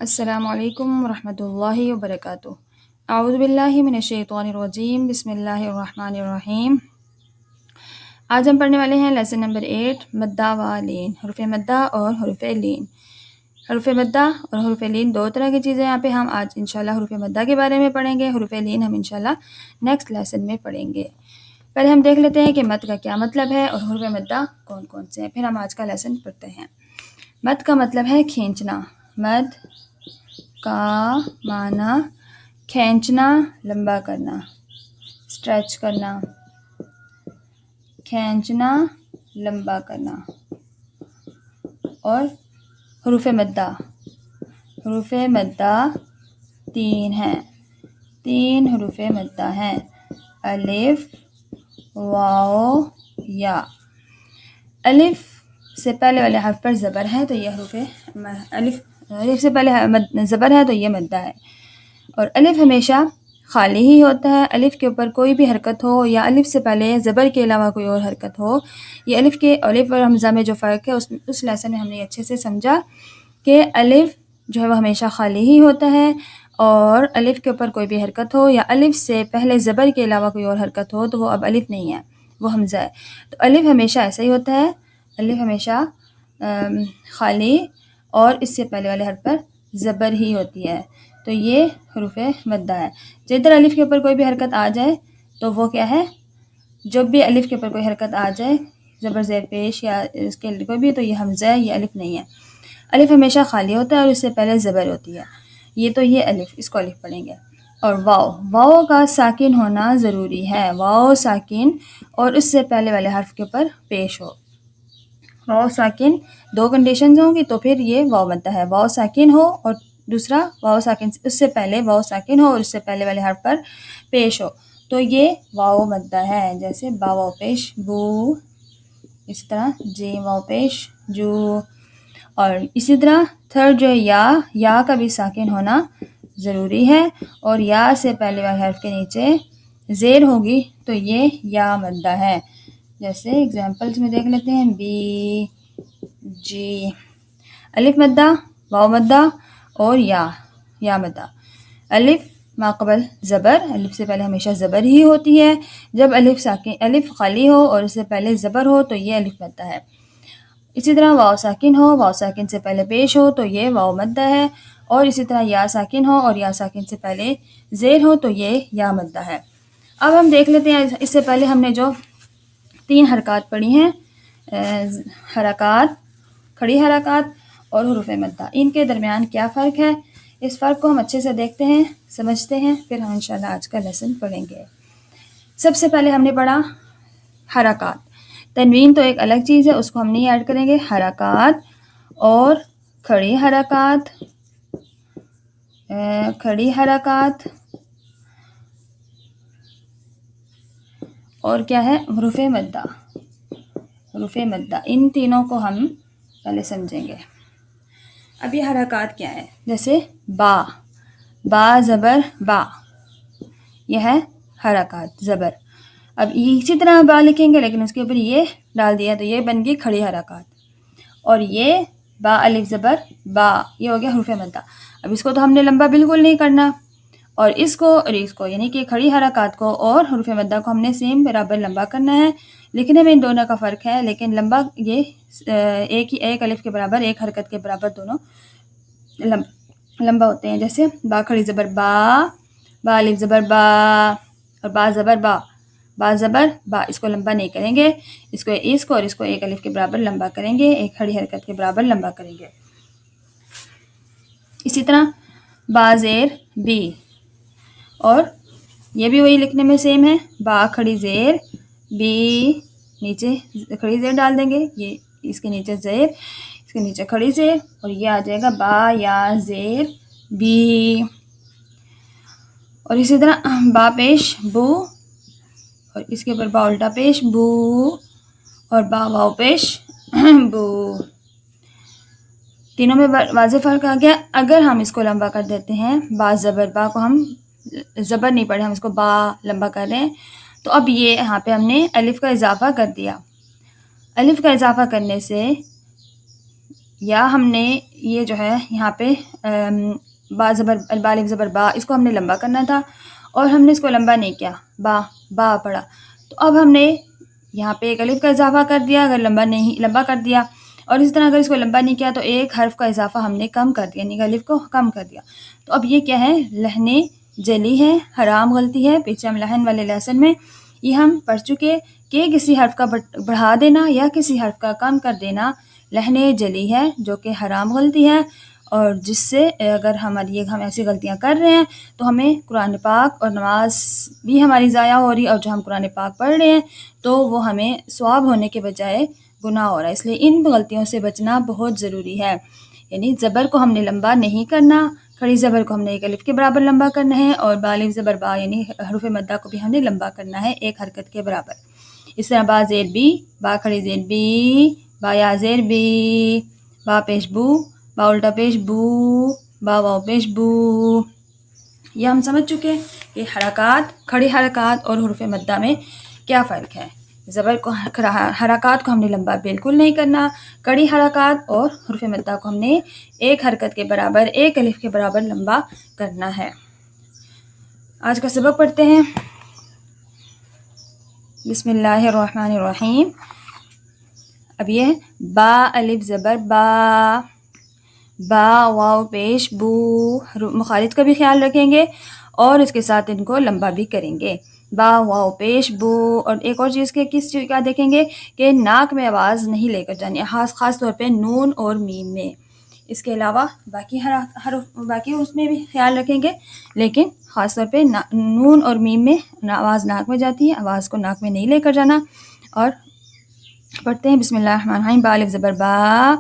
السلام علیکم ورحمۃ اللہ وبرکاتہ۔ اعوذ باللہ من الشیطان الرجیم، بسم اللہ الرحمن الرحیم۔ آج ہم پڑھنے والے ہیں لیسن نمبر 8، مدہ و لین، حروف مدہ اور حروف لین۔ حروف مدہ اور حروف لین دو طرح کی چیزیں، یہاں پہ ہم آج انشاءاللہ حروف مدہ کے بارے میں پڑھیں گے، حروف لین ہم انشاءاللہ نیکسٹ لیسن میں پڑھیں گے۔ پہلے ہم دیکھ لیتے ہیں کہ مد کا کیا مطلب ہے اور حروف مدہ کون کون سے ہیں، پھر ہم آج کا لیسن پڑھتے ہیں۔ مد کا مطلب ہے کھینچنا۔ مد کا معنی کھینچنا، لمبا کرنا، اسٹریچ کرنا، کھینچنا، لمبا کرنا۔ اور حروف مدہ، حروف مدہ تین ہیں، تین حروف مدہ ہیں، الف، واو، یا۔ الف سے پہلے والے حرف پر زبر ہے تو یہ حروف الف سے پہلے زبر ہے تو یہ مدہ ہے۔ اور الف ہمیشہ خالی ہی ہوتا ہے، الف کے اوپر کوئی بھی حرکت ہو یا الف سے پہلے زبر کے علاوہ کوئی اور حرکت ہو، یہ الف اور حمزہ میں جو فرق ہے اس لیسن میں ہم نے اچھے سے سمجھا کہ الف جو ہے وہ ہمیشہ خالی ہی ہوتا ہے، اور الف کے اوپر کوئی بھی حرکت ہو یا الف سے پہلے زبر کے علاوہ کوئی اور حرکت ہو تو وہ اب الف نہیں ہے، وہ حمزہ ہے۔ تو الف ہمیشہ ایسا ہی ہوتا ہے، الف ہمیشہ خالی اور اس سے پہلے والے حرف پر زبر ہی ہوتی ہے، تو یہ حروف مدہ ہے۔ جدھر الف کے اوپر کوئی بھی حرکت آ جائے تو وہ کیا ہے، جب بھی الف کے اوپر کوئی حرکت آ جائے، زبر زیر پیش یا اس کے کوئی بھی، تو یہ حمزہ ہے، یہ الف نہیں ہے۔ الف ہمیشہ خالی ہوتا ہے اور اس سے پہلے زبر ہوتی ہے، یہ الف، اس کو الف پڑھیں گے۔ اور واو، واو کا ساکن ہونا ضروری ہے، واو ساکن اور اس سے پہلے والے حرف کے اوپر پیش ہو۔ واو ساکن دو کنڈیشنز ہوں گی تو پھر یہ واو مدہ ہے، واو ساکن ہو اور دوسرا واو ساکن اس سے پہلے واو ساکن ہو اور اس سے پہلے والے حرف پر پیش ہو، تو یہ واو مدہ ہے۔ جیسے با واو پیش بو، اس طرح جی واو پیش جو۔ اور اسی طرح تھرڈ جو ہے یا کا بھی ساکن ہونا ضروری ہے، اور یا سے پہلے والے حرف کے نیچے زیر ہوگی تو یہ یا مدہ ہے۔ جیسے ایگزامپلز میں دیکھ لیتے ہیں، بی، جی، الف مدہ، واو مدہ اور یا مدہ۔ الف ما قبل زبر، الف سے پہلے ہمیشہ زبر ہی ہوتی ہے، جب الف خالی ہو اور اس سے پہلے زبر ہو تو یہ الف مدہ ہے۔ اسی طرح واو ساکن ہو، واو ساکن سے پہلے پیش ہو تو یہ واو مدہ ہے، اور اسی طرح یا ساکن ہو اور یا ساکن سے پہلے زیر ہو تو یہ یا مدہ ہے۔ اب ہم دیکھ لیتے ہیں، اس سے پہلے ہم نے جو تین حرکات پڑھی ہیں، حرکات، کھڑی حرکات اور حروف مدہ، ان کے درمیان کیا فرق ہے، اس فرق کو ہم اچھے سے دیکھتے ہیں، سمجھتے ہیں، پھر ہم انشاءاللہ آج کا لیسن پڑھیں گے۔ سب سے پہلے ہم نے پڑھا حرکات، تنوین تو ایک الگ چیز ہے، اس کو ہم نہیں ایڈ کریں گے۔ حرکات اور کھڑی حرکات، کھڑی حرکات اور کیا ہے، حروف مدہ، حروف مدہ، ان تینوں کو ہم پہلے سمجھیں گے۔ اب یہ حرکات کیا ہے، جیسے با زبر با، یہ ہے حرکات زبر۔ اب اسی طرح با لکھیں گے لیکن اس کے اوپر یہ ڈال دیا تو یہ بن گئی کھڑی حرکات، اور یہ با الف زبر با، یہ ہو گیا حروف مدہ۔ اب اس کو تو ہم نے لمبا بالکل نہیں کرنا، اور اس کو یعنی کہ کھڑی حرکات کو اور حروف مدہ کو ہم نے سیم برابر لمبا کرنا ہے۔ لکھنے میں ان دونوں کا فرق ہے، لیکن لمبا یہ ایک الف کے برابر، ایک حرکت کے برابر دونوں لمبا ہوتے ہیں۔ جیسے با کھڑی زبر با الف زبر با، اور با زبر با زبر با، اس کو لمبا نہیں کریں گے، اس کو اور اس کو ایک الف کے برابر لمبا کریں گے، ایک کھڑی حرکت کے برابر لمبا کریں گے۔ اسی طرح با زیر بی، اور یہ بھی وہی لکھنے میں سیم ہے، با کھڑی زیر بی، نیچے کھڑی زیر ڈال دیں گے، یہ اس کے نیچے زیر، اس کے نیچے کھڑی زیر، اور یہ آ جائے گا با یا زیر بی۔ اور اسی طرح با پیش بو، اور اس کے اوپر با الٹا پیش بو، اور با واو پیش بو۔ تینوں میں واضح فرق آ گیا۔ اگر ہم اس کو لمبا کر دیتے ہیں، با زبر با کو ہم زبر نہیں پڑھے، ہم اس کو با لمبا کر رہے ہیں، تو اب یہ یہاں پہ ہم نے الف کا اضافہ کر دیا۔ الف کا اضافہ کرنے سے یا ہم نے یہ جو ہے یہاں پہ با زبر البا الف زبر با، اس کو ہم نے لمبا کرنا تھا اور ہم نے اس کو لمبا نہیں کیا، با پڑا، تو اب ہم نے یہاں پہ ایک الف کا اضافہ کر دیا اگر لمبا کر دیا، اور اسی طرح اگر اس کو لمبا نہیں کیا تو ایک حرف کا اضافہ ہم نے کم کر دیا، یعنی الف کو کم کر دیا۔ تو اب یہ کیا ہے؟ لحن جلی ہے، حرام غلطی ہے۔ پیچھے ہم لحن والے لیسن میں یہ ہم پڑھ چکے کہ کسی حرف کا بڑھا دینا یا کسی حرف کا کم کر دینا لحن جلی ہے، جو کہ حرام غلطی ہے، اور جس سے اگر ہم ایسی غلطیاں کر رہے ہیں تو ہمیں قرآن پاک اور نماز بھی ہماری ضائع ہو رہی ہے، اور جو ہم قرآن پاک پڑھ رہے ہیں تو وہ ہمیں ثواب ہونے کے بجائے گناہ ہو رہا ہے۔ اس لیے ان غلطیوں سے بچنا بہت ضروری ہے۔ یعنی زبر کو ہم نے لمبا نہیں کرنا، کھڑی زبر کو ہم نے ایک الف کے برابر لمبا کرنا ہے، اور با الف زبر با یعنی حروف مدہ کو بھی ہم نے لمبا کرنا ہے ایک حرکت کے برابر۔ اس طرح با زیر بی، با کھڑی زیر بی، با یا زیر بی، با پیش بو، با الٹا پیش بو، با واو پیش بو۔ یہ ہم سمجھ چکے کہ حرکات، کھڑی حرکات اور حروف مدہ میں کیا فرق ہے۔ زبر کو حرکات کو ہم نے لمبا بالکل نہیں کرنا، کڑی حرکات اور حروف مدہ کو ہم نے ایک حرکت کے برابر، ایک الف کے برابر لمبا کرنا ہے۔ آج کا سبق پڑھتے ہیں۔ بسم اللہ الرحمن الرحیم۔ اب یہ با الف زبر با، با واو پیش بو، مخارج کا بھی خیال رکھیں گے اور اس کے ساتھ ان کو لمبا بھی کریں گے۔ با واو پیش بو، اور ایک اور چیز کس چیز کا دیکھیں گے کہ ناک میں آواز نہیں لے کر جانی، خاص طور پہ نون اور میم میں۔ اس کے علاوہ باقی اس میں بھی خیال رکھیں گے، لیکن خاص طور پہ نون اور میم میں آواز ناک میں جاتی ہے، آواز کو ناک میں نہیں لے کر جانا۔ اور پڑھتے ہیں بسم اللہ الرحمن الرحیم۔ با الف زبر با،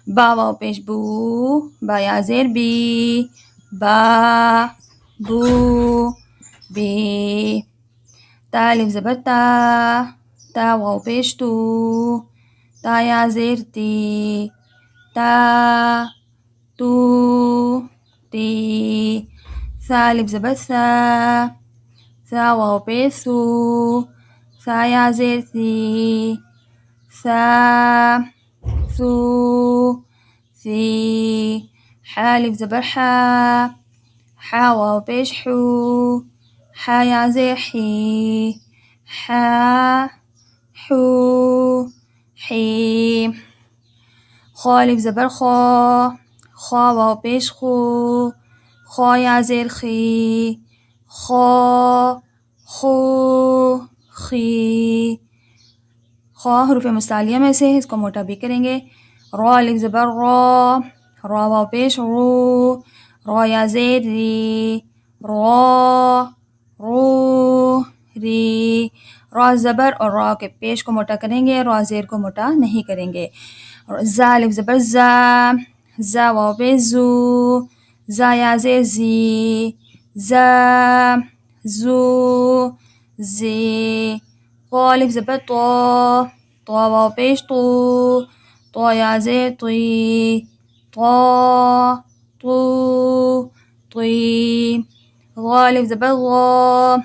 با واو پیش بو، با یا زیر بی، با بو بی، تا الف زبر تا، تا واو پیش تو، تا یا زیر تی، تا تو تی، سا الف زبر سا، سا واو پیش سو، سا یا زیر سی، سا سو سی، حا الف زبر حا، حا واو پیش حو، حا یا زیر حی، حا حو حی، خا الف زبر خا، خا واو پیش خو، خا یا زیر خی، خا خو خی، خا حروف مستعلیہ میں سے اس کو موٹا بھی کریں گے۔ را الف زبر را، را واو پیش رو، را یا زیر ری، را رو ری، را زبر اور را کے پیش کو موٹا کریں گے، را زیر کو موٹا نہیں کریں گے۔ زا الف زبر زا، زا واو پیش زو، زا یا زیر زی، زا زو زی، طا الف زبر طا، طا واو پیش طو، طا یا زیر طی، طا طو طی، غا الف زبر غا،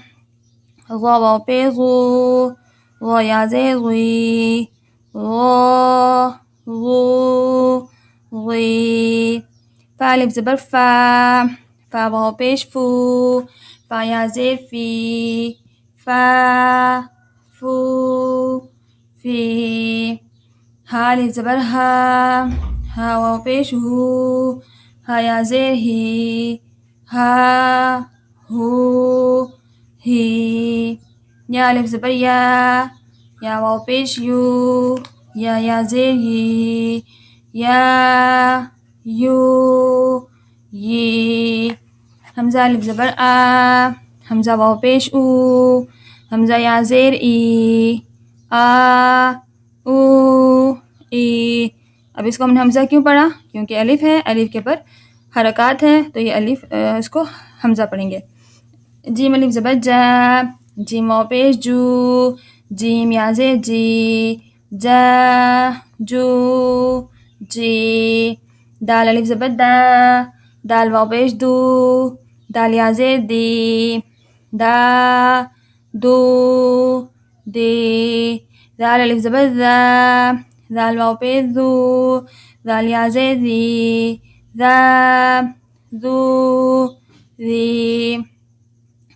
غا واو پیش غو، غا یا زیر غی، غا غو غی، فا الف زبر فا، فا واو پیش فو، فا یا زیر فی، فا فو فی، ہا الف زبر ہا، ہا واو پیش ہو، ہا یا زیر ہی، ہا ہو ہی، یا الف زبر یا، یا واو پیش یو، یا زیر یی، یا یو یی، حمزہ الف زبر آ، حمزہ واو پیش او، حمزہ یا زیر ای، آ او ای۔ اب اس کو ہم نے حمزہ کیوں پڑھا؟ کیونکہ الف ہے، الف کے پر حرکات ہیں تو یہ الف اس کو حمزہ پڑھیں گے۔ جیم الف زبر جا، جیم واو پیش جو، جیم یا زیر جی، جا جو جی، دال الف زبر دا، دال واو پیش دو، دال یا زیر دی، دا دو دی، دال الف زبر دا، دال واو پیش دو، ذال يا زيد ذي ذا ذو ذي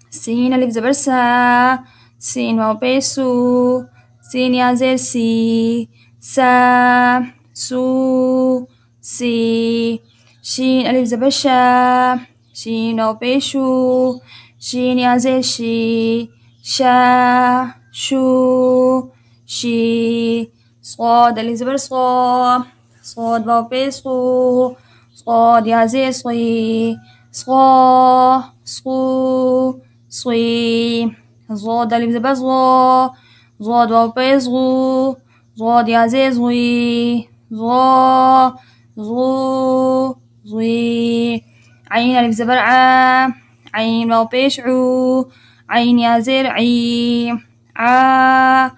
سين ألف زبر سا سين واو بيش سو سين يا زير سي سا سو سي شين ألف زبر شا شين واو بيش شو شين يا زير شي شا شو شي صاد ألف زبر صا صاد واو بيش صو صاد يا زير صي صا صو صي ضاد ألف زبر ضا ضاد واو بيش غو ضاد يا زي ضوي ضا ضو ضوي عين ألف زبر عا عين واو بيش عو عين يا زير عي عا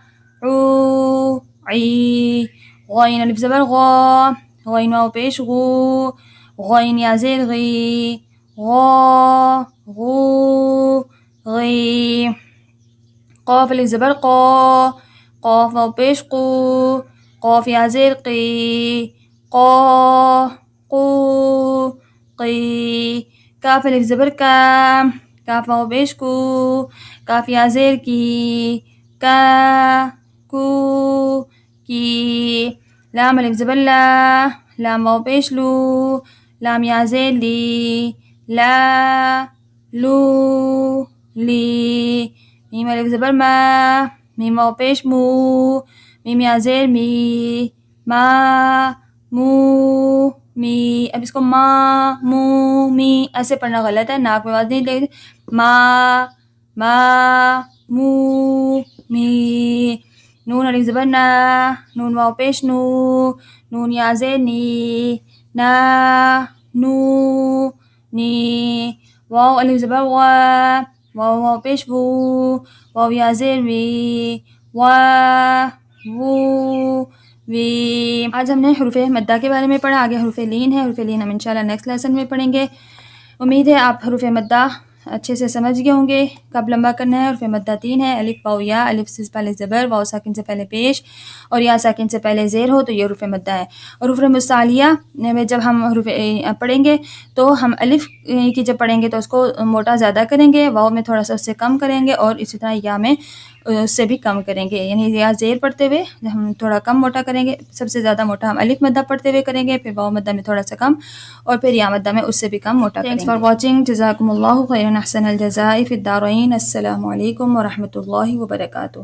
عو عي غين ألف زبر غا غين واو بيش غو غين يا زير غي غا غو غي قاف ألف زبر قا قاف واو بيش قو قاف يا زير قي قا قو قي كاف ألف زبر كا كاف واو بيش كو كاف يا زير كي كا كو كي لام ألف زبر لا لام واو بيش لو لام يا زير لي لا لو لي ميم ألف زبر ما ميم واو بيش مو ميم يا زير مي ما مو می. اب اس کو ما مو می ایسے پڑھنا غلط ہے، ناک میں آواز نہیں لگتی. ما ما مو می. نون الف زبر نا نون واو پیش نو نون یا زیر نی نا نو نی. واو الف زبر وا واو واو پیش وو واو یا زیر وی وا وو وی. آج ہم نے حروف مدہ کے بارے میں پڑھا. آگے حروف لین ہے. حروف لین ہم انشاءاللہ نیکسٹ لیسن میں پڑھیں گے. امید ہے آپ حروف مدہ اچھے سے سمجھ گئے ہوں گے. کب لمبا کرنا ہے. حروف مدہ 3 ہے. الف واو یا. الف سے پہلے زبر، واو ساکن سے پہلے پیش اور یا ساکن سے پہلے زیر ہو تو یہ حروف مدہ ہے. اور حروف مستعلیہ میں جب ہم حروف پڑھیں گے تو ہم الف کی جب پڑھیں گے تو اس کو موٹا زیادہ کریں گے، واو میں تھوڑا سا اس سے کم کریں گے اور اسی طرح یا میں اس سے بھی کم کریں گے. یعنی یا زیر پڑھتے ہوئے ہم تھوڑا کم موٹا کریں گے. سب سے زیادہ موٹا ہم الف مدہ پڑھتے ہوئے کریں گے، پھر واو مدہ میں تھوڑا سا کم اور پھر یا مدہ میں اس سے بھی کم موٹا کریں گے. Thanks for watching. جزاکم اللہ خیرا احسن الجزاء فی الدارین. السلام علیکم ورحمۃ اللہ وبرکاتہ.